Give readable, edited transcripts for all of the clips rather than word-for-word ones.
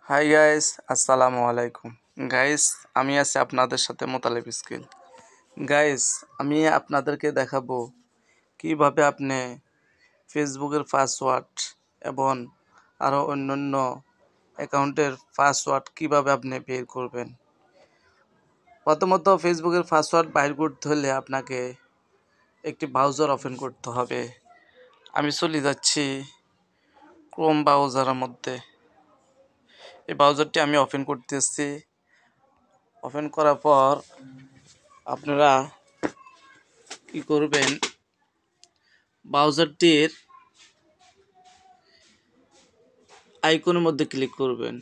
Hi guys, আসসালামু আলাইকুম। Guys, আমি আছি আপনাদের সাথে মোতালেব স্কিল। গাইস, আমি আপনাদেরকে দেখাবো কিভাবে আপনি ফেসবুকের পাসওয়ার্ড এবং আরও অন্যান্য অ্যাকাউন্টের পাসওয়ার্ড কিভাবে আপনি বের করবেন। প্রথমত ফেসবুকের পাসওয়ার্ড বাইর করতে হলে আপনাকে একটি ব্রাউজার ওপেন করতে হবে। আমি চলে যাচ্ছি ক্রোম ব্রাউজারের মধ্যে। এই ব্রাউজারটি আমি ওপেন করতেছি। ওপেন করার পর আপনারা কি করবেন, ব্রাউজারটির আইকনের মধ্যে ক্লিক করবেন।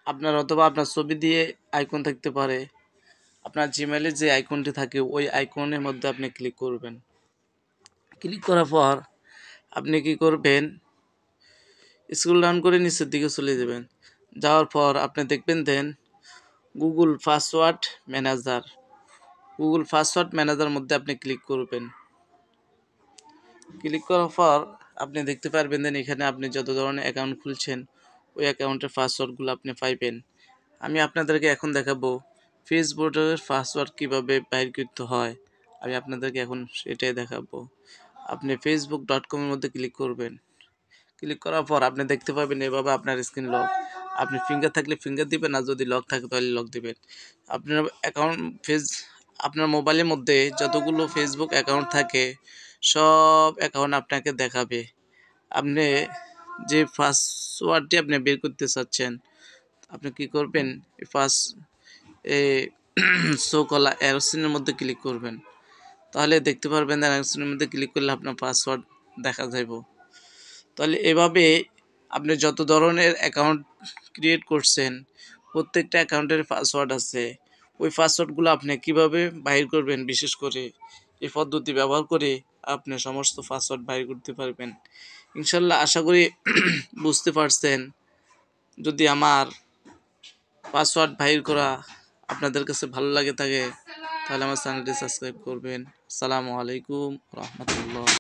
আপনার অথবা আপনার ছবি দিয়ে আইকন থাকতে পারে, আপনার জিমেলে যে আইকনটি থাকে ওই আইকনের মধ্যে আপনি ক্লিক করবেন। ক্লিক করার পর আপনি কি করবেন, স্ক্রল ডাউন করে নিচের দিকে চলে যাবেন। যাওয়ার পর আপনি দেখবেন then Google password manager. Google password manager মধ্যে আপনি ক্লিক করবেন। ক্লিক করার পর আপনি দেখতে পারবেন দেন এখানে আপনি যত ধরনের অ্যাকাউন্ট খুলছেন ওই অ্যাকাউন্টের পাসওয়ার্ডগুলো আপনি পাইবেন। আমি আপনাদেরকে এখন দেখাবো ফেসবুকের পাসওয়ার্ড কীভাবে বাইর করতে হয়। আমি আপনাদেরকে এখন সেটাই দেখাবো। আপনি facebook.com-এর মধ্যে ক্লিক করবেন। ক্লিক করার পর আপনি দেখতে পাবেন এভাবে আপনার স্ক্রিন লক। আপনি ফিঙ্গার থাকলে ফিঙ্গার দিবেন, আর যদি লক থাকে তাহলে লক দিবেন। আপনার অ্যাকাউন্ট আপনার মোবাইলের মধ্যে যতগুলো ফেসবুক অ্যাকাউন্ট থাকে সব অ্যাকাউন্ট আপনাকে দেখাবে। আপনি যে পাসওয়ার্ডটি আপনি বের করতে চাচ্ছেন, আপনি কি করবেন, এই শো কলা অ্যারোসিনের মধ্যে ক্লিক করবেন। তাহলে দেখতে পারবেন অ্যারোসিনের মধ্যে ক্লিক করলে আপনার পাসওয়ার্ড দেখা যাবে। তাহলে এভাবে আপনি যত ধরনের অ্যাকাউন্ট ক্রিয়েট করছেন প্রত্যেকটা অ্যাকাউন্টের পাসওয়ার্ড আছে। ওই পাসওয়ার্ডগুলো আপনি কিভাবে বাইর করবেন, বিশেষ করে এই পদ্ধতি ব্যবহার করে আপনি সমস্ত পাসওয়ার্ড বাইর করতে পারবেন। ইনশাল্লাহ আশা করি বুঝতে পারছেন। যদি আমার পাসওয়ার্ড বাইর করা আপনাদের কাছে ভালো লাগে থাকে তাহলে আমার চ্যানেলটি সাবস্ক্রাইব করবেন। আসসালামু আলাইকুম রহমতুল্লাহ।